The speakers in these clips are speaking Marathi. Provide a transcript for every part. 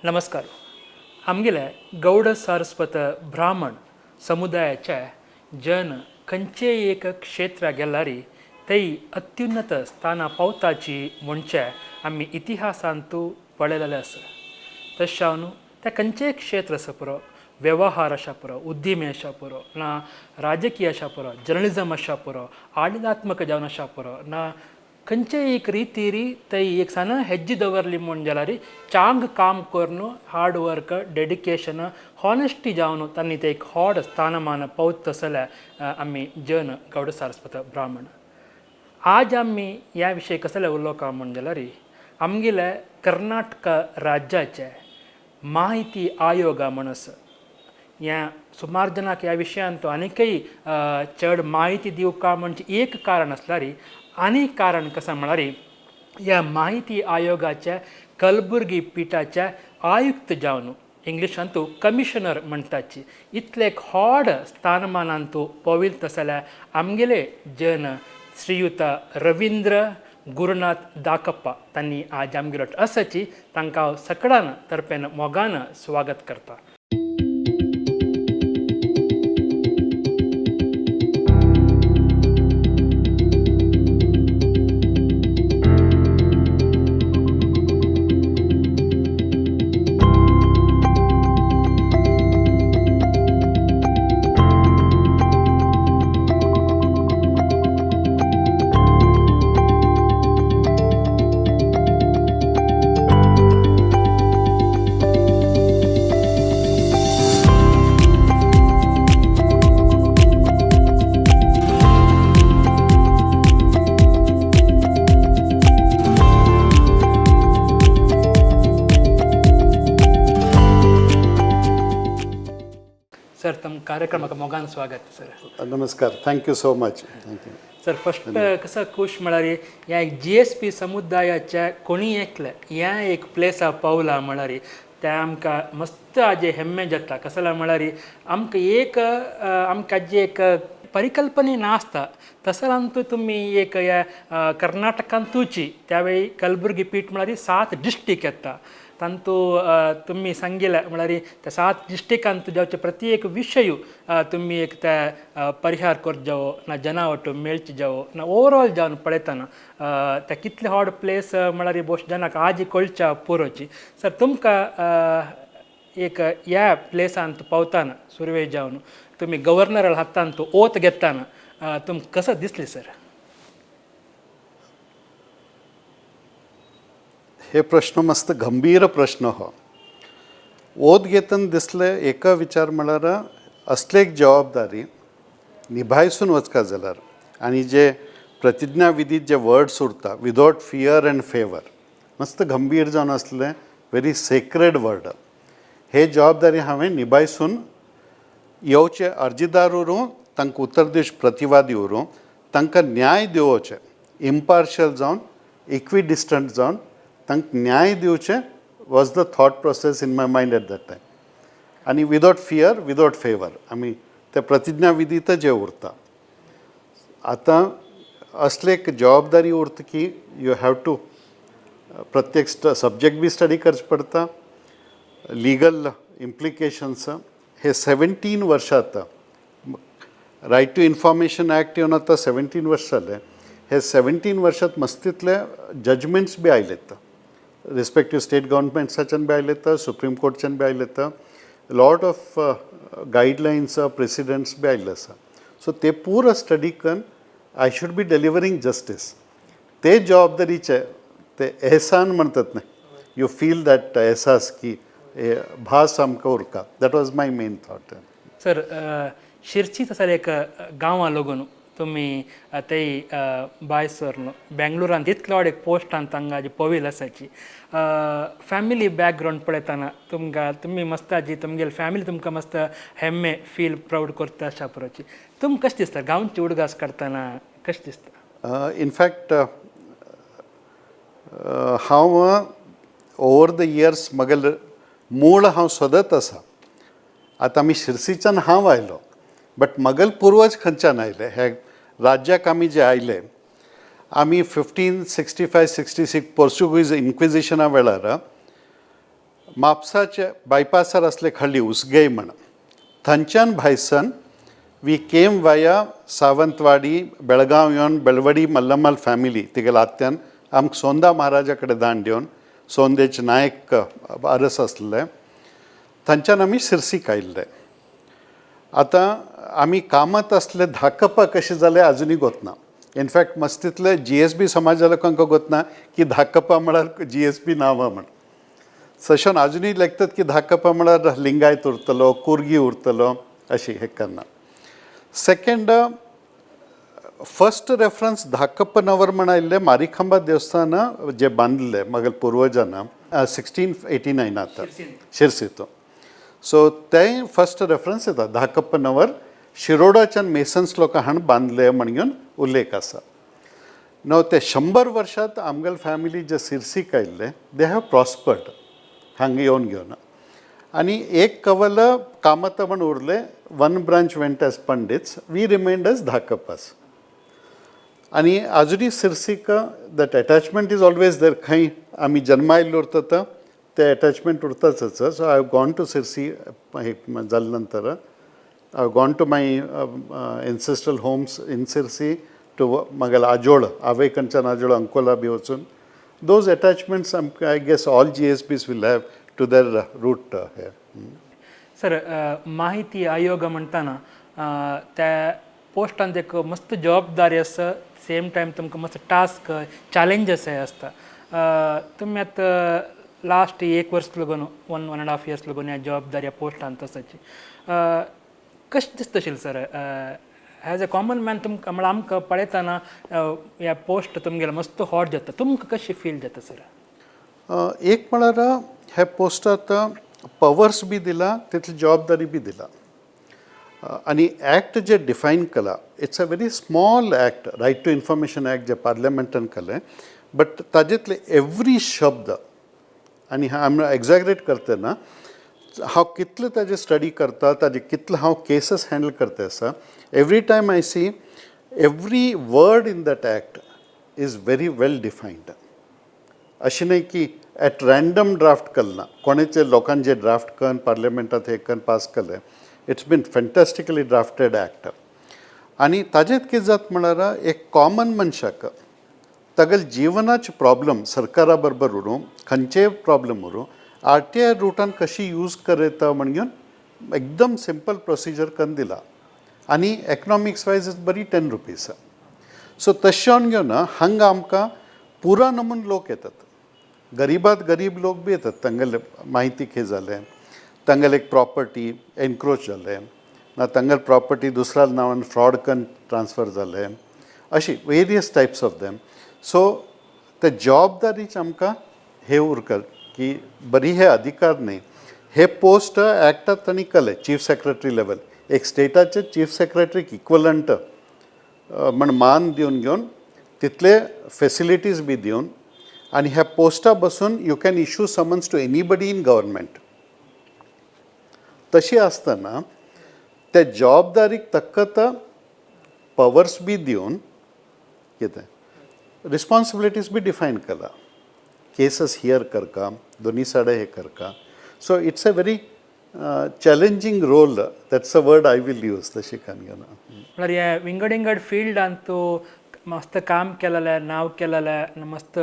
नमस्कार. आमगेल्या गौड सारस्वत ब्राह्मण समुदायाच्या जन खंयचे एक क्षेत्र गेल्यारी थंय अत्युन्नत स्थाना पावताची म्हणचे आमी इतिहासांतू पळयलेले आसा. तशावन त्या खंयचेय क्षेत्र आसा पुरो, व्यवहार आसा पुरो, उद्यमी आसा पुरो, ना राजकीय आसा पुरो, जर्नलिझम आसा पुरो, आडळात्मक जावन आसा पुरो, ना खंयचे एक रितीरी थंय एक सान हेज्जी दवरली म्हण जाल्यार चांग काम करून हार्ड वर्क डेडिकेशन हॉनेस्टी जावन तांणी ते एक व्हड स्थानमान पावत जाल्यार आमी जन गौड सारस्वत ब्राह्मण. आज आमी ह्या विशयी कसले उलोवंक म्हण जाल्यार आमगेल्या कर्नाटक राज्याचे माहिती आयोग म्हण आसा. ह्या सुमार जनाक ह्या विशयांत आनीकय चड माहिती दिवंक म्हणजे एक कारण आसल्यार आनी कारण कसं म्हळ्यार ह्या माहिती आयोगाच्या कलबुर्गी पिठाच्या आयुक्त जावन इंग्लिशांत तूं कमिशनर म्हणटाची इतले एक व्हड स्थानमानांत पवित जाल्यार आमगेले जन श्रीयुत रवींद्र गुरुनाथ धाकप्पा तांणी आज आमगेलो आसाची तांकां हांव सकळान तर्फेन मोगान स्वागत करता. सर तम कार्यक्रमाक मोगान स्वागत सर. नमस्कार, thank you so much. Thank you sir. First कसं खुश म्हळ्यार ह्या GSB समुदायाच्या कोणी एकले ह्या एक प्लेसा पावला म्हळ्यार ते आमकां मस्त आजे हेम्मे जाता. कसं म्हळ्यार आमकां एक आमकां जी एक परिकल्पने नासता तसरांतू तुमी एक ह्या कर्नाटकांतूची त्यावेळी कलबुर्गी पीठ म्हळ्यार 7 डिस्ट्रिक्ट येता. तांतू तुम्ही सांगिल्ले म्हळ्यार त्या 7 डिस्ट्रिक्टांत जावचे प्रत्येक विशय तुम्ही एक त्या परिहार करत जावो ना जनावट मेळची जावो ना ओवरऑल जावन पळयतना त्या कितले व्हड प्लेस म्हळ्यार बोश जनाक आज कळच्या पुरोची. सर तुमकां एक ह्या प्लेसांत पावतना सुरवे जावन तुम्ही गव्हर्नर हातांत ओत घेतना तुमकां कसं दिसलें सर? हे प्रश्न मस्त गंभीर प्रश्न हो. ओत घेतना दिसले एका विचार म्हळ्यार असले एक जबाबदारी निभायसून वचका जाल्यार आनी जे प्रतिज्ञा विधीत जे वर्ड्स उरता विदाउट फियर अँड फेवर मस्त गंभीर जावन असले व्हेरी सेक्रेड वर्ड. हे जबाबदारी हांवें निभायसून येवचे अर्जीदार उरूं तांकां उत्तर दिवचे प्रतिवादी उरूं तांकां न्याय दिवचे इम्पार्शियल जावन इक्विडिस्टंट जावन तांकां न्याय दिवचे was the thought process in my mind at that time. आनी विदाउट फियर विदाउट फेवर आमी ते प्रतिज्ञा विधीत जे उरता. आतां असले एक जबाबदारी उरता की यू हॅव टू प्रत्येक सब्जेक्ट बी स्टडी करचे पडटा. लिगल इम्प्लिकेशन्स हे 17 वर्सां आता रायट टू इन्फॉर्मेशन ॲक्ट येवन आतां 17 वर्स जाले. हे 17 वर्सांत मस्तितले जजमेंट्स बी आयलेत रिस्पेक्टीव स्टेट गव्हर्नमेंट्साच्यान बी आयलेत, सुप्रीम कोर्टच्यान बी आयलेत, लॉट ऑफ गायडलायन्स प्रेसिडेंट्स बी आयिल्ले आसा. सो ते पूर स्टडी करून I should be delivering justice. ते जबाबदारीचे ते एहसान म्हणतात न्ही, यू फील दॅट एहसास की भास आमकां उरका. That was my main thought. Sir शिरसीत आसा एक गांवां लागून तुम्ही थंय बायसर बेंगलोरांत इतले व्हड एक पोस्टान तांकां जी पवील आसाची फॅमिली बॅकग्रावंड पळयतना तुमी मस्त जी तुमगेली फॅमिली तुमकां मस्त हेम्मे फील प्राऊड करता अशा पुरोची. तुमकां कशें दिसता गांवची उडगास करतना कशें दिसता? इनफॅक्ट हांव ओवर द इयर्स म्हगेलें मूळ हांव सोदत आसा. आतां आमी शिरसीच्यान हांव आयलो बट म्हगेले पुर्वज खंयच्यान आयले हे राज्याक आमी जे आयले आमी 1565-66 पोर्चुगीज इन्क्विजिशना वेळार म्हापसाचे बायपासार असले खळी उसगई म्हण थंयच्यान भायसन वी केम वाया सावंतवाडी बेळगांव येवन बेळवडी मल्लमल फॅमिली तिगेल्या आत्यान आमकां सोंदा महाराजा कडेन धाडून दिवन सोंदेचे नायक अरस आसले थंयच्यान आमी सिर्सीक आयिल्ले. आतां आमी कामात असले धाकप्पा कशें जालें अजुनूय गोतना. इनफॅक्ट मस्तीतले GSB समाजा लोकांक गोतना की धाकप्पा म्हळ्यार GSB नांवां म्हण. सशेन अजुनूय लेखतात की धाकप्पा म्हळ्यार लिंगायत उरतलो कुर्गी उरतलो अशी हे करना. सेकंड फर्स्ट रेफरन्स धाकप्पनवर म्हण आयिल्ले मारिखांबा देवस्थान जे बांदले मगल पुर्वजान 1689 आता शिरसीतो. सो ते फर्स्ट रेफरन्स येता धाकप्पनवर शिरोडाच्यान मेसन्स लोकां हाण बांदले म्हणून उल्लेख आसा. नो ते 100 वर्षात आमगेल फॅमिली जे सिर्सीक आयिल्ले दे हॅव प्रॉस्पर्ड हांगा येवन घेवन. आनी एक कवल कामत म्हण उरले one branch went as Pandits we remained as धाकप्पास. आनी आजुनी सिर्सीक that attachment is always there. खंय आमी जन्मायल्ले उरता ते अटॅचमेंट उरताच. So I have gone to Sirsi हे जाले नंतर I have gone to my ancestral homes in Sirsi to मगेल आजोळ आवय कडच्यान आजोळ अंकोला बी वचून those attachments I guess all GSBs will have to there root here. Sir माहिती आयोग म्हणटाना त्या पोस्टान एक मस्त जबाबदारी आसा सेम टायम तुमकां मस्त टास्क चॅलेंजस आसता. तुमी आतां लास्ट 1 वर्स लागून 1.5 years लागून ह्या जबाबदारी ह्या पोस्टान तसाची कशें दिसता आशिल्लें sir as a common man तुमकां म्हळ्यार आमकां पळयतना ह्या पोस्ट तुमगेलो मस्त हॉट जाता तुमकां कशें फील जाता सर? एक म्हळ्यार ह्या पोस्टांत पवर्स बी दिला तितली जबाबदारी बी दिला. आनी ॲक्ट जे डिफायन केला it's a very small act right to information act जे पार्लियामेंटान केलें बट ताजेतले एवरी शब्द आनी हांव एक्झॅग्रेट करता ना हांव कितले ताजे स्टडी करता ताजे कितले हांव केसीस हँडल करता आसा every time I see every word in that act is very well defined. अशें न्हय की ॲट रँडम ड्राफ्ट केलें ना कोणेचे लोकांनी जे ड्राफ्ट करून पार्लियामेंटात हे करून पास केले. It's been fantastically drafted act. आनी ताजेत कितें जाता म्हळ्यार एक कॉमन मनशाक तागेले जिवनाचे प्रॉब्लम सरकारा बरोबर उरूं खंयचेय प्रॉब्लम उरूं RTI रुटान कशी यूज करता म्हणून एकदम सिंपल प्रोसिजर करून दिला. आनी एकोनॉमिक्स वायज इज बरी 10 rupees. सो तशें घेवन हांगा आमकां पुरा नमून लोक येतात. गरीबात गरीब लोक बी येतात. तांगेले माहितीक हे जालें तांगेले एक प्रॉपर्टी एनक्रोच जालें ना तांगेले प्रॉपर्टी दुसऱ्या नांवान फ्रॉड करून ट्रान्सफर जालें अशी various types of them. So ते जबाबदारीच आमकां हे उरकत की बरी हे अधिकार न्ही हे पोस्ट ॲक्टात तांणी केले चीफ सेक्रेटरी लेवल एक स्टेटाचे चीफ सेक्रेटरीक इक्वलंट म्हण मान दिवन घेवन तितले फेसिलिटीज बी दिवन आनी ह्या पोस्टा बसून you can issue summons to anybody in government. तशी आसतना त्या जबाबदारीक तक्कत पवर्स बी दिवन कितें रिस्पॉन्सिबिलिटीज बी डिफायन केला. केसीस हियर करका दोनी सायडे हे करका. So it's a very challenging role that's a word I will use तशी कान घेवन. म्हळ्यार ह्या विंगड फिल्डान तूं मस्त काम केलेलें नांव केलेलें मस्त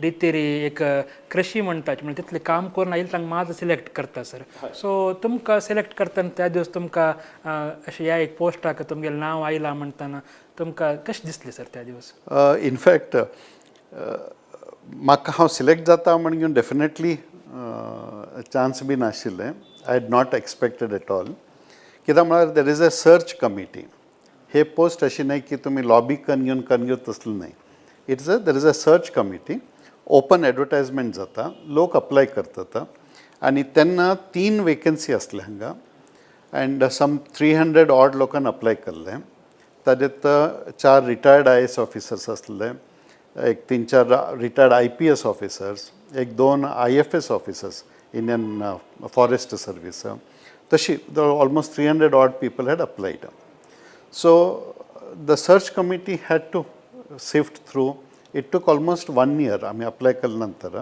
रितीरी एक कृषी म्हणटात म्हणजे तितलें काम करून आयिल्ले तांकां माझ सिलेक्ट करता सर. सो तुमकां सिलेक्ट करतना त्या दिवस तुमकां अशें ह्या एक पोस्टाक तुमगेलें नांव आयलां म्हणटना तुमकां कशें दिसलें सर त्या दिवस? इनफॅक्ट म्हाका हांव सिलेक्ट जाता म्हणून डेफिनेटली चान्स बी नाशिल्लें. I had not expected at all. कित्याक म्हळ्यार there is a search committee. हे पोस्ट अशी नाही की तुम्ही लॉबी करून तसलं नाही. It's there is a search committee open advertisement जाता लोक अप्लाय करतात आनी तेन्ना 3 वेकन्सी आसले हांगा अँड सम 300 ऑड लोकांनी अप्लाय केल्ले. ताजेत 4 रिटायर्ड IAS ऑफिसर्स आसले एक 3-4 रिटायर्ड IPS ऑफिसर्स एक 2 IFS officers Indian forest service. तशी almost 300 odd people had applied. So the search committee had to sift through. It took almost 1 year. आम्ही अप्लाय केल्या नंतर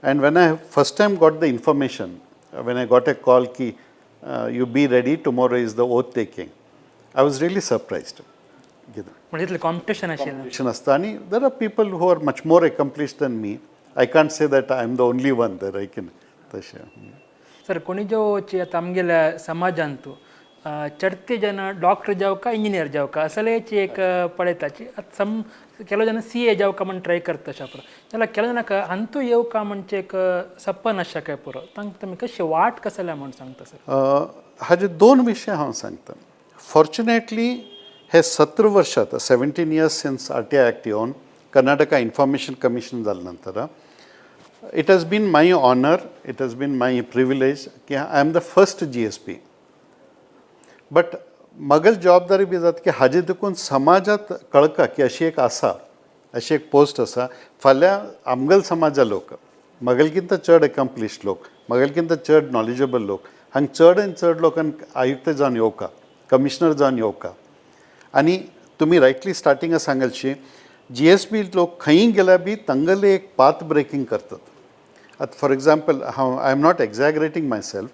And when I first time got the information, when I got a call ki you be ready, tomorrow is the oath taking, I was really surprised. म्हणजे इथलं कॉम्पिटिशन असेल. Competition असतं आणि there are people who are much more accomplished than me. I can't say that I am the only one there. I can तशें. सर कोणी जो आता आमगेल्या समाजांतू चढते जन डॉक्टर जाव का इंजिनियर जाव का असलेची एक पळयताची सम ಕೆಲವು ಜನ ಸಿ ಎ जाव का म्हण ट्राय करता शापर त्याला ಕೆಲವು ಜನಕ್ಕೆ ಅಂತೂ येऊ का म्हणजे एक सप्पन आशा पुरो तांक तुम्ही कशी वाट कसल्या म्हण सांगता सर. हाजे दोन विशय हांव सांगता. फॉर्च्युनेटली हे 17 वर्षात 17 years सिन्स RTI ॲक्ट येवन कर्नाटका इन्फॉर्मेशन कमिशन जाल्या नंतर it has been my honor, it has been my privilege की I am the first GSP. But मगल जबाबदारी बी जाता की हाजे देखून समाजात कळका की अशी एक आसा, अशी एक पोस्ट आसा. फाल्यां आमगल समाजा लोक मगलकिंत चड एकम्प्लिश्ड लोक, मगलकिंत चड नॉलेजेबल लोक हांग चड आनी चड लोकांक आयुक्त जावन येवका, कमिशनर जावन येवका. आनी तुमी रायटली स्टार्टिंगां सांगलशी GSB लोक खंयी गेल्यार बी तांगेले एक पाथ ब्रेकिंग करतात. आतां फॉर एग्जाम्पल हांव I am not exaggerating myself.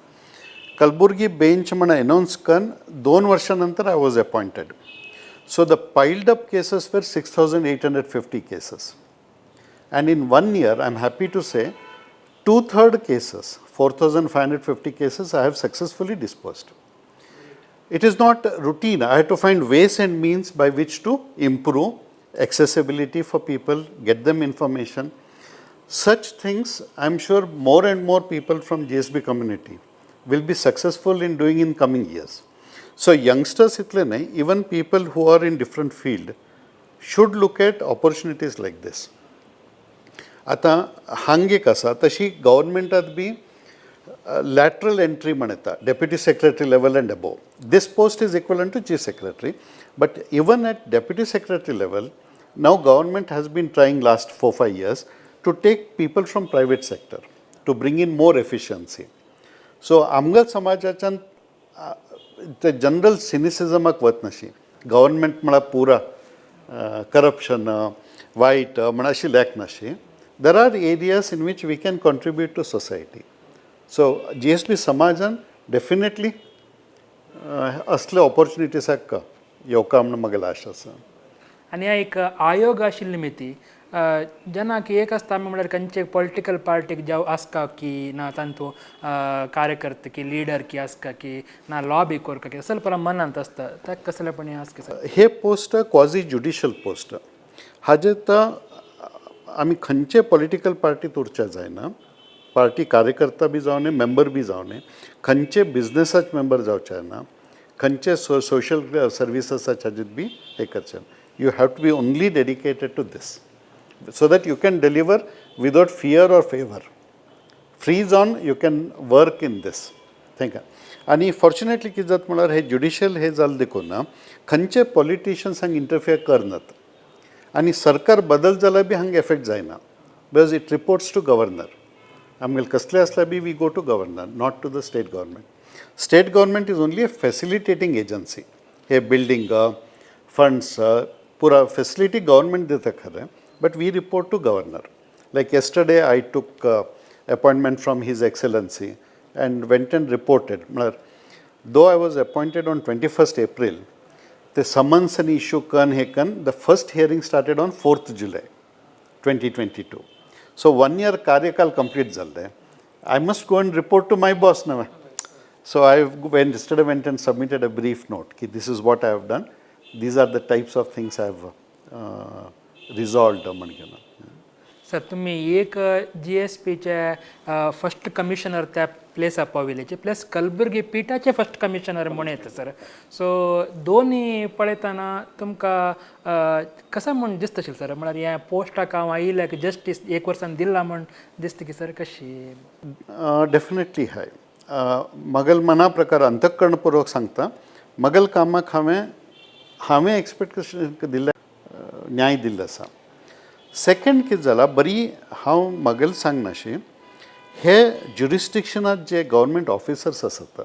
Kalaburagi bench म्हणून अनाउन्स करून 2 वर्षां नंतर I was appointed. So the piled up cases वर 6,850 cases. And in 1 year, I am happy to say, 2/3 cases, 4,550 cases, I have successfully disposed. It is not routine. I have to find ways and means by which to improve accessibility for people, get them information. Such things, I am sure more and more people from GSB community will be successful in doing in coming years. So youngsters इतले नाही, even people who are in different field should look at opportunities like this. आता हांग एक आसा तशी गव्हर्नमेंटात बी lateral entry म्हणता, deputy secretary level and above. This post is equivalent to chief secretary, but even at deputy secretary level, now government has been trying last 4-5 years to take people from private sector to bring in more efficiency. So आमगल समाजाच्यान ते जनरल सिनिसिजमाक वत नशी गव्हर्नमेंट म्हणल्यार पुरा करप्शन वायट म्हणून अशी लॅक नशी. There are areas in which we can contribute to society. So GSB समाजान डेफिनेटली असले ऑपॉर्च्युनिटीसाक येवका म्हणून म्हाका आशा आसा. आणि एक आयोग आशिल्ली मिती जेन्ना की एक आसता आमी म्हळ्यार खंयचे पॉलिटिकल पार्टीक जावं आसका की ना तांतू कार्यकर्ते की लिडर की आसका की ना लॉबी करका की असल परा मनांत आसता ताका कसलेपणी आसता. हे पोस्ट क्वाझी ज्युडिशियल पोस्ट. हाजे तर आमी खंयचे पॉलिटिकल पार्टीत उरचे जायना. पार्टी कार्यकर्ता बी जावं न्ही, मेंबर बी जावं न्ही, खंयचे बिझनेसाचे मेंबर जावचे ना, खंयचे सोशल सर्विसेसाचे हाजेर बी हे करचे. You have to be only dedicated to this. So that you can deliver without fear or favor. Free zone, you can work in this. Thank you. आणि फॉर्च्युनेटली कितें जाता म्हळ्यार हे ज्युडिशियल हे जालें देखून खंयचे पॉलिटिशियन्स हांगा इंटरफियर करनात आनी सरकार बदल जाल्यार बी हांगा एफेक्ट जायना. Because it reports to governor. आमगेले कसले आसल्यार बी we go to governor, not to the state government. State government is only a facilitating agency. हे बिल्डिंग फंड्स पुरा फॅसिलिटी गव्हर्नमेंट दिता खरें. But we report to governor. Like yesterday, I took appointment from His Excellency and went and reported. Though I was appointed on 21st April, the summons and issue the first hearing started on 4th July, 2022. So 1 year karyakal complete jalde. I must go and report to my boss now. So I yesterday went and submitted a brief note. This is what I have done. These are the types of things I have resolved म्हणून. सर तुम्ही एक GSPच्या फर्स्ट कमिशनर त्या प्लेसा पाविलेचे प्लस कलबुर्गी पिठाचे फर्स्ट कमिशनर म्हणून येता सर. सो दोन्ही पळयतना तुमकां कसं म्हण दिसता सर म्हळ्यार ह्या पोस्टाक हांव आयिल्ल्या की जस्टीस 1 वर्सान दिला म्हण दिसता की सर कशी. डेफिनेटली हाय. मगल मना प्रकार अंतकरणपूर्वक सांगता मगल कामाक हांवें एक्सपेक्ट दिल्ले न्याय दिल्लो आसा. सेकंड कितें जाला बरी हांव मगल सांगनाशी हे ज्युरिस्टिक्शनात जे गव्हर्नमेंट ऑफिसर्स आसता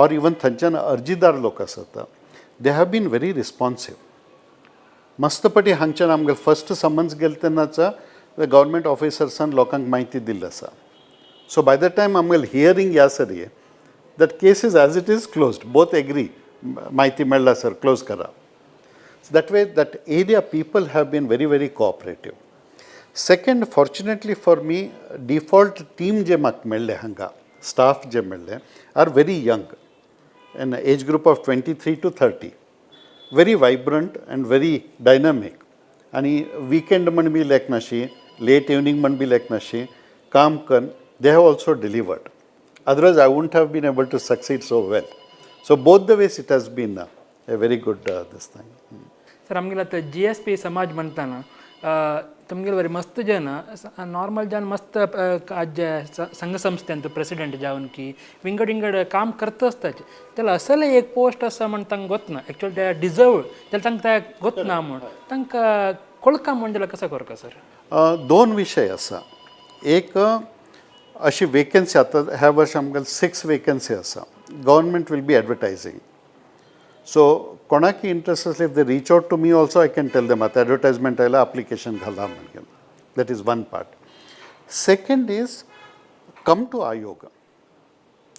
ऑर इवन थंयच्यान अर्जीदार लोक आसता they have been very responsive. मस्तपटी हांगच्यान आमगेले फर्स्ट समन्स गेले तेन्नाच द गव्हर्मेंट ऑफिसर्सान लोकांक म्हायती दिल्ली आसा. सो बाय द टायम आमगेलें हियरींग या sir that case is as it is closed. Both agree म्हायती मेळ्ळा सर क्लोज करा. That way, that area people have been very, very cooperative. Second, fortunately for me, default team जे म्हाका मेळ्ळे हांगा, staff जे मेळ्ळे, are very young, an age group of 23 to 30. Very vibrant and very dynamic. आणि weekend म्हण बी लेक नाशी, late evening म्हण बी लेक नाशी, काम करन, they have also delivered. Otherwise, I wouldn't have been able to succeed so well. So both the ways it has been a very good this thing. Sir आमगेला आता GSP समाज म्हणताना तुमगेले बरे मस्त जन नॉर्मल जन मस्त आज संघ संस्थेंत प्रेसिडेंट जावन की विंगड विंगड काम करता असताच त्याला असलं एक पोस्ट असा म्हण तांकां गोतना एक्चुअली ते डिजर्व त्याला तांकां गोतना म्हण तांकां कोळका म्हणजे कसं करता सर. दोन विशय आसा. एक अशी वेकन्सी आता ह्या वर्षी आमगेले 6 वेकन्सी आसा. Government will be advertising. So कोणाकी इंटरेस्ट असले if they reach out to me also I can tell them आता एडवर्टायजमेंट आयला अप्लिकेशन घाला म्हणून. That is one part. Second is come to आयोग.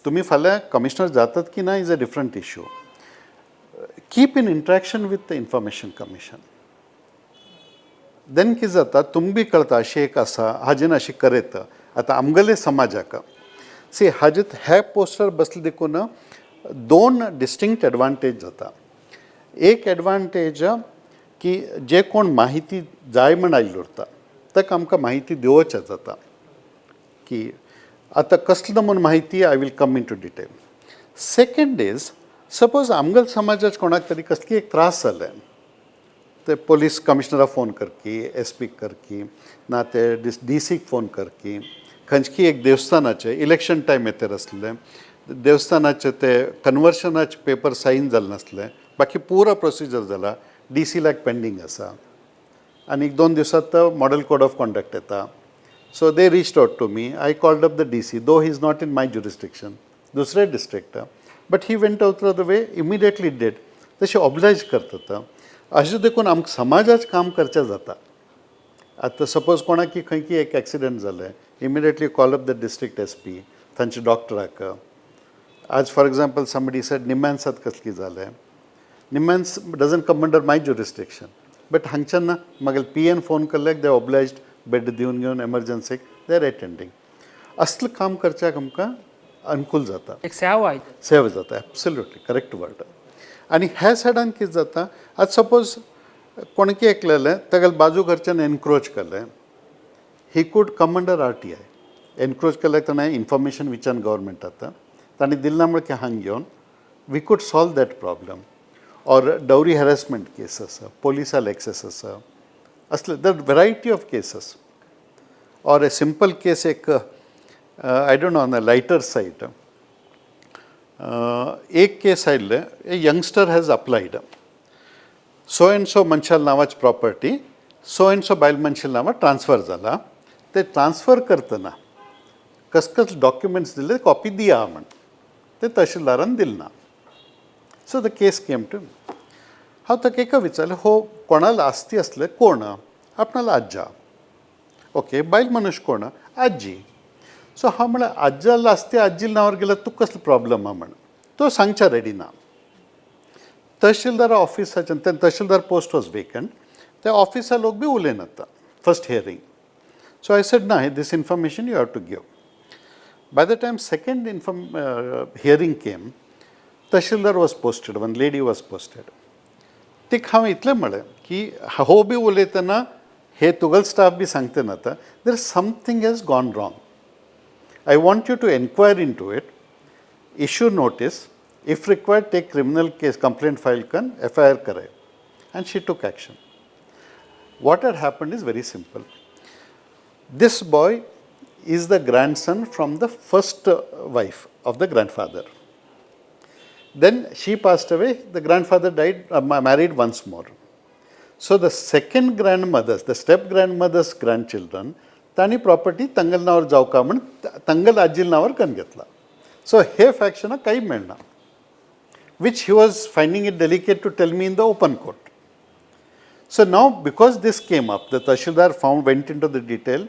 तुम्ही फाल्यां कमिशनर जातात की ना is a different issue. Keep in interaction with the information commission. Then कितें जाता तुमकां बी कळटा अशें एक आसा हाजेन अशें करयत. आतां आमगेले समाजाक सी हाजेत हे पोस्टर बसले देखून दोन डिस्टिंक्ट एडवांटेज जाता. एक एडवांटेज की जे कोण माहिती जाय म्हण आयिल्लो उरता ताका आमकां माहिती दिवचें जाता की आतां कसलो म्हूण माहिती I will come into detail. Second is suppose आमगेल समाजाच्या कोणाक तरी कसली एक त्रास जाले ते पुलीस कमिशनराक फोन करकी, SP करकी ना ते DCक फोन करकी, खंयची एक देवस्थानाचे इलेक्शन टायम येतर आसले देवस्थानाचे ते कन्वर्शनाचे पेपर साईन जाले नासले, बाकी पुरो प्रोसिजर जाला, DC लायक पेंडींग आसा आनी 1-2 दिवसात मॉडल कोड ऑफ कॉन्डक्ट येता. So they reached out to me. I called up the DC though he is not in my jurisdiction, दुसरे district, but he went out the way immediately dead. तशें ऑब्लायज करता. अशें देखून आमकां समाजाचें काम करचें जाता. आतां सपोज कोणाकी खंयकी एक एक्सिडेंट जालें immediately call up the district SP तांचे डॉक्टराक. आज फॉर एग्जाम्पल समबडी सेड निमॅन्सात कसली जालें. NIMHANS doesn't come under my jurisdiction, but हांगच्यान म्हागे PN फोन केल्याक दे ऑब्लायज्ड बेड दिवन घेवन एमर्जन्सीक दे आर एटेंडींग. असलें काम करच्याक आमकां अनुकूल जाता. एक सेवा सेवा जाता. Absolutely correct word. आनी ह्या सायडान कितें जाता आज सपोज कोणकी एकलेलें तागेले बाजू कडच्यान एनक्रोच केलें, ही कूड कम अंडर RTI. एनक्रोच केल्याक ताणें इन्फॉर्मेशन विचारन गव्हर्मेंटाक तांणी दिल्ला म्हळ्यार की हांगा घेवन we could solve that problem. और डावरी हॅरेसमेंट केस आसा, पोलिसाल एक्सेस आसा, असले द वेरायटी ऑफ केसेस. और ए सिंपल केस एक I don't know on the lighter side एक केस आयिल्लें. A youngster has applied so and so मनशाल नांवाची प्रॉपर्टी सो एंड सो बायल मनशाल नांवां ट्रान्सफर जाला. ते ट्रान्सफर करतना कसले डॉक्युमेंट्स दिले कॉपी दिया म्हण ते तहसीलदारान दिले ना. So the case came to me. हांव ताका एका विचारलें हो कोणाला आस्ती असले कोण. आपणाला आज्जा. ओके बायल मनुष्य कोण आजी. सो हांव म्हळें आज्जाला आस्ती आजी नांवार गेल्यार तुका कसलो प्रॉब्लम आहा म्हण. तो सांगच्या रेडी ना. तहसीलदार ऑफिसाच्यान तें तहसीलदार पोस्ट वॉज वेकंट. त्या ऑफिसा लोक बी उलयनात first hearing. So I said ना this information you have to give. By the time second hearing came, Tashildar was posted, one lady was posted. तीक हांव इतलें म्हळें की हो बी उलयतना हे तुगेल स्टाफ बी सांगता नाता there something has gone wrong. I want you to enquire into it, issue notice, if required take criminal case complaint file कन FIR कराय. And she took action. What had happened is very simple. This boy is the grandson from the first wife of the grandfather. Then she passed away, the grandfather died, married once more. So the second grandmothers, the step grandmother's grandchildren, तांणी प्रॉपर्टी तंगल नावार जावका म्हण तंगल आजील नावार करून घेतला. सो हे फॅक्शनाक काही मेळना, which he was finding it delicate to tell me in the open court. So now because this came up, the Tahsildar went into the detail,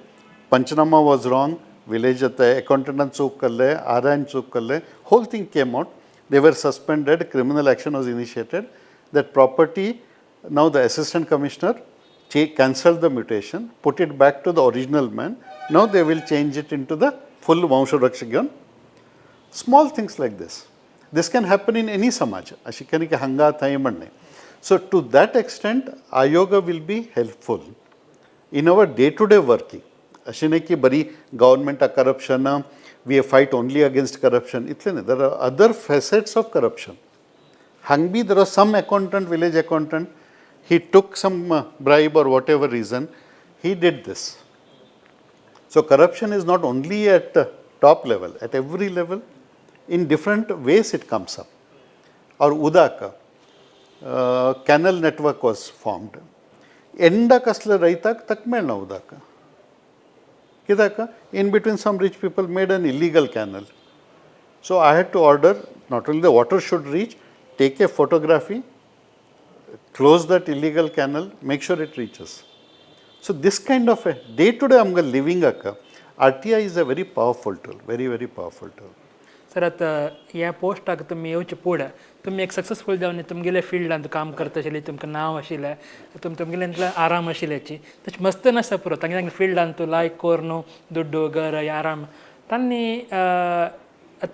Panchanama was wrong, village accountant chuk karle, RN chuk karle, whole thing came out. They were suspended, criminal action was initiated. That property, now the assistant commissioner cancelled the mutation, put it back to the original man. Now they will change it into the full Vamsharakshagyan. Small things like this. This can happen in any samaj. Ashikani ke hanga thai manne. So to that extent, Ayoga will be helpful in our day-to-day working. Ashine ki bari government corruption, we fight only against corruption. There are other facets of corruption. Hangbi, there was some accountant, village accountant, he took some bribe or whatever reason, he did this. So corruption is not only at top level, at every level, in different ways it comes up. Or Udaka, canal network was formed. Enda kasle raitak tak melna Udaka. Kidaka, in between some rich people made an illegal canal. So I had to order, not only the water should reach, take a photography, close that illegal canal, make sure it reaches. So this kind of a day-to-day amga living akka, RTI is a very powerful tool, very, very powerful tool. Sir आता या पोस्टाक तुम्ही येवचे पुढे तुम्ही एक सक्सेसफुल जावन तुमगेले फिल्डांत काम करता आशिल्ली तुमकां नांव आशिल्लें तुमगेले आराम आशिल्ल्याची तशें मस्त नासता पुरो तांगे फिल्डांत तूं लायक कोर न्हू दुड्डू घर आराम तांणी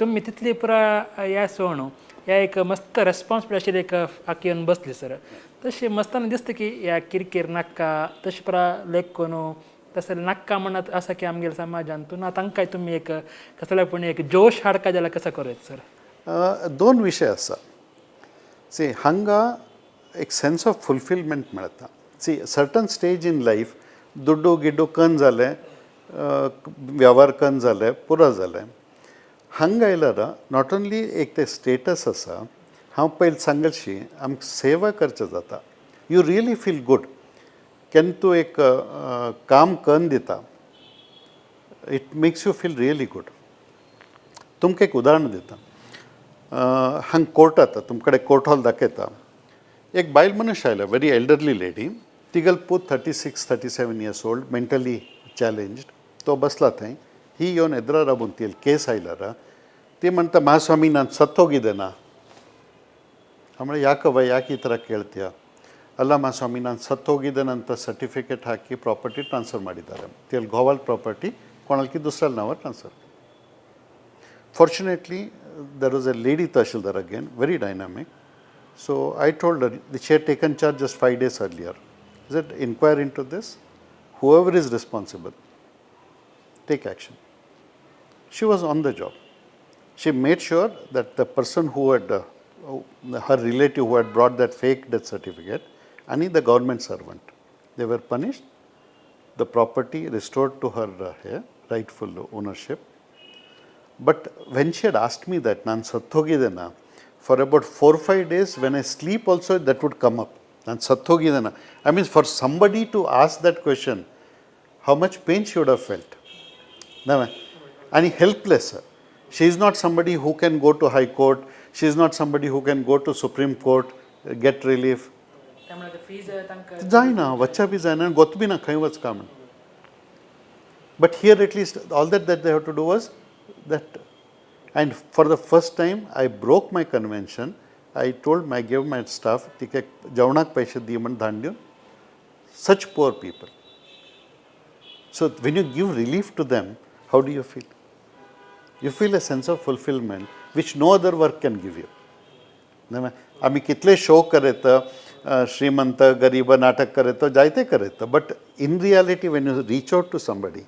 तुम्ही तितली पुरा ह्या सोण ह्या एक मस्त रेस्पॉन्सिबल आशिल्ली एक आखी येवन बसली सर तशें मस्ताना दिसता की ह्या किरकीर नाका तशें पुरा लेख कोनू तसं नाका म्हणत असं की आमगेल्या समाजांतून तांकां तुम्ही एक कसलेपणी एक जोश हाडका जाल्यार कसं करूयत सर दोन विशय आसा सी हांगा एक सेन्स ऑफ फुलफिलमेंट मेळटा see certain stage in life दुड्डू गिड्डू कन जालें वेव्हार कन जाले पुरो जालें हांगा आयल्यार नॉट ओन्ली एक ते स्टेटस आसा हांव पयलीं सांगलशी आमकां सेवा करचें जाता यू रियली फील गुड केन्ना तूं एक काम करून दिता it makes you feel really good तुमकां एक उदाहरण दिता हांगा कोर्ट आता तुमचे कडेन कोर्ट हॉल दाखयता एक बायल मनीस आयलो वेरी एल्डरली लेडी तिगल पूत 36-37 years old मेंटली चॅलेंज्ड तो बसला थंय ही येवन एद्रा राबून ती केस आयल्यार ती म्हणटा महास्वामी ನಾನು ಸತ್ತೋಗಿದ್ದೇನಾ ಆಮೇಲೆ ಯಾಕವ್ವ ಯಾಕೆ ಈ ಥರ ಕೇಳ್ತೀಯ ಅಲ್ಲ ಮಹಾಸ್ವಾಮಿ ನಾನು ಸತ್ತೋಗಿದ್ದೇನಂತ ಸರ್ಟಿಫಿಕೇಟ್ ಹಾಕಿ ಪ್ರಾಪರ್ಟಿ ಟ್ರಾನ್ಸ್ಫರ್ ಮಾಡಿದ್ದಾರೆ ತಿಲ್ ಗೋವಾಲ್ ಪ್ರಾಪರ್ಟಿ ಕೊಣಲ್ಕಿ ದುಸರಲ್ಲಿ ನಾವು transfer fortunately there was a lady tahsildar again very dynamic so I told her she had taken charge just 5 days earlier is it inquire into this whoever is responsible take action she was on the job she made sure that the person who had her relative who had brought that fake death certificate and the government servant they were punished the property restored to her rightful ownership but when she had asked me that nan sattogidena for about 4-5 days when I sleep also that would come up nan sattogidena I mean for somebody to ask that question how much pain she would have felt now and helpless she is not somebody who can go to high court she is not somebody who can go to supreme court get relief जायना वच्चा बी जायना गोत बी ना खंय वच का म्हण but here at least all that they have to do was that and for the first time I broke my convention I told my gave my staff तिके जेवणाक पैसे दी म्हण धाड दिवन such poor people so when you give relief to them how do you feel you feel a sense of fulfillment which no other work can give you आम्ही कितले शो करेत श्रीमंत गरीब नाटक करेत जायते करेत but in reality when you reach out to somebody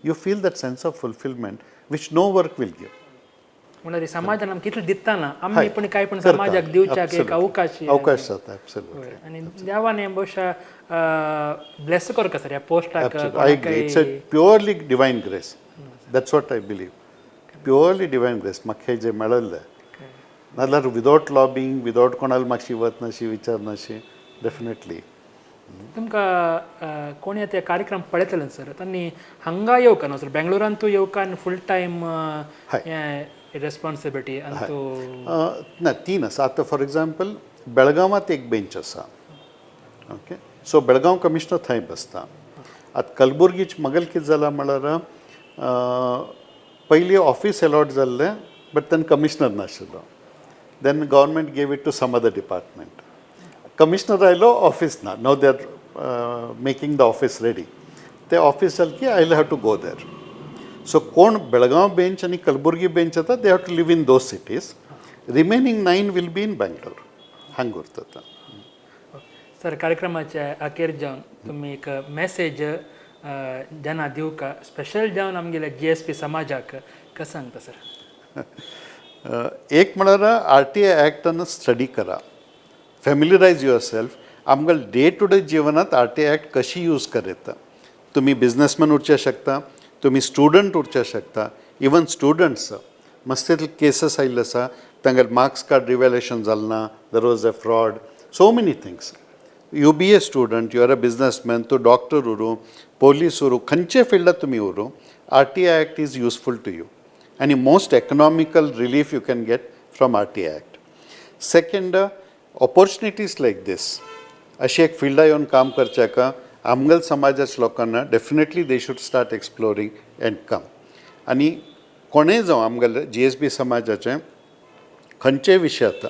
you feel that sense of fulfillment which no work will give म्हणजे समाजान आमकां कितलें दिता ना आमी पण कांय पण समाजाक दिवच्याक एक अवकाश जाता एब्सोल्युटली आणि देवाने बहुशा ब्लेस करता सर ह्या पोस्टाक it's a purely divine grace that's what I believe purely divine grace म्हाका जे मेळल्लें नाल्यार विदाउट लॉबिंग विदाउट कोणाल मातशी वत नाशी विचार नाशी डेफिनेटली तुमकां कोणी ते कार्यक्रम पळयतले सर तांणी हांगा येवका न्हू सर बेंगलोरान तूं येवका आनी फूल टायम रेस्पॉन्सिबिलिटी आनी तूं ना तीन आसा आतां फॉर एग्जाम्पल बेळगांवांत एक बेंच आसा ओके सो बेळगांव कमिशनर थंय बसता. आतां कलबुर्गीच मगेल कितें जालां म्हळ्यार पयलीं ऑफिस अलॉट जाल्लें बट तेन्ना कमिशनर नाशिल्लो. Then government gave it to some other department. Commissioner आयलो ऑफिस ना. Now they are making the office ready. ते ऑफिस जालें की I will have to go there. So कोण बेळगांव बेंच आनी कलबुर्गी बेंच येता they have to live in those cities. Remaining 9 will be in Bangalore. हांगा उरता. सर कार्यक्रमाच्या अखेर जावन तुम्ही एक मेसेज जना दिवका स्पेशल जावन आमगेल्या GSB समाजाक कसं सांगता सर? एक म्हळ्यार RTI ॲक्टान स्टडी करा. फॅमिलियरायज युअर सेल्फ. आमकां डे टू डे जिवनात RTI ॲक्ट कशी यूज करता. तुम्ही बिझनेसमॅन उरचे शकता, तुम्ही स्टुडंट उरचे शकता. इवन स्टुडंट्स मस्त केसीस आयिल्ले आसा. तांगेर मार्क्स कार्ड रिवेलेशन जालें ना. There was a fraud. So many things. You be a student, you are a businessman, तूं डॉक्टर उरूं, पोलीस उरूं, खंयचे फिल्डात तुमी उरूं, RTI act is useful to you. आणि most economical relief you can get from RTI Act. Second, opportunities like this. अशी एक फिल्डा येवन काम करच्याका आमगल समाजाच्या लोकांना definitely they should start exploring and come. आनी कोणेय जावं आमगेले GSB समाजाचे खंयचेय विशयात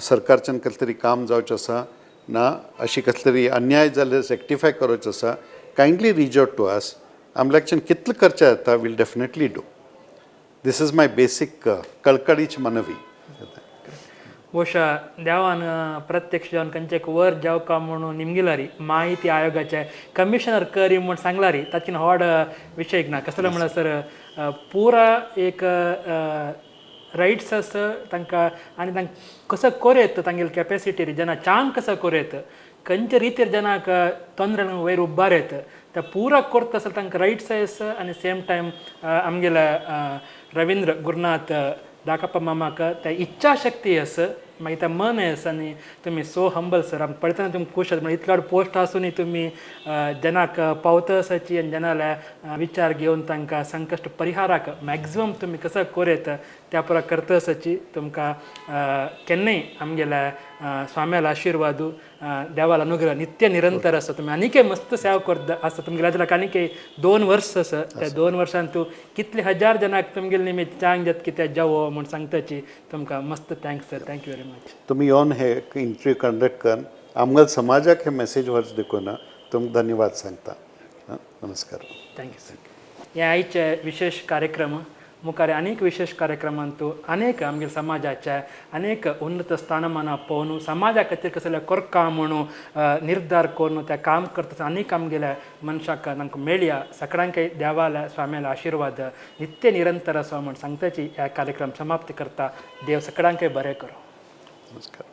सरकारच्यान कसलें तरी काम जावचें आसा ना अशी कसली तरी अन्याय जाल्यार रेक्टिफाय करचो आसा, kindly reach out to us. आमल्याच्यान कितलें करचें येता will definitely do. This is my basic कळकळीची मनवी. ಬಹುಶಃ ದೇವಾನ ಪ್ರತ್ಯಕ್ಷ जावन खंयचेक वर जावका म्हणून निमगिलारी माहिती आयोगाचे कमिशनर करी म्हूण सांगलारी ताची व्हड विशय ना. कसले म्हळ्यार सर पुरा एक रायट्स आसा तांकां आनी तांकां कसो कोरेत तांगेली कॅपेसिटी जेन्ना चांग कसो कोरेत खंयचे रितीर जनाक ತೊಂದರೆ वयर उबारेत त्या पुरा करता आसतना तांकां रायट्स आसा आनी सेम टायम आमगेल्या रवींद्र गुरुनाथ धाकप्पा मामाक त्या इच्छाशक्ती आसा मागीर त्या मन आसा आनी तुमी सो हंबल सर. आमकां पळयतना तुमकां खूश जाता. इतलो व्हड पोस्ट आसूनय तुमी जनाक पावता आसाची आनी जनाले विचार घेवन तांकां संकश्ट परिहाराक मॅक्झिमम तुमी कसो कोरेत त्या पुरा करता आसाची तुमकां केन्नाय आमगेल्या स्वाम्याला आशिर्वादू देवाला अनुग्रह नित्य निरंतर आसा. तुमी आनीकय मस्त सेवा करता आसा. तुमगेल्या जाल्यार आनीकय 2 वर्स आसा. त्या 2 वर्सांत तूं कितले हजार जनाक तुमगेले निमित्त चांग जेत कितें जावो म्हूण सांगताची तुमकां मस्त thanks sir. Thank you very much. तुम्ही येवन हे इंटरव्यू कंडक्ट कर. आमगेल समाजाक हे मेसेज वच देखून तुमकां धन्यवाद सांगता. नमस्कार. Thank you sir. हे आयचे विशेष कार्यक्रम मुखार अनेक विशेष कार्यक्रमांतू अनेक आमगे समाजाच्या अनेक उन्नत स्थानमाना पोवन समाजा खातीर कसले करका म्हणून निर्धार करून त्या काम करता अनेक आमगेल्या मनशाक तांकां मेळया. सगळ्यांक देवाला स्वाम्याला आशिर्वाद नित्य निरंतर आसो म्हूण सांगताची ह्या कार्यक्रम समाप्त करता. देव सगळ्यांक बरें करो. नमस्कार.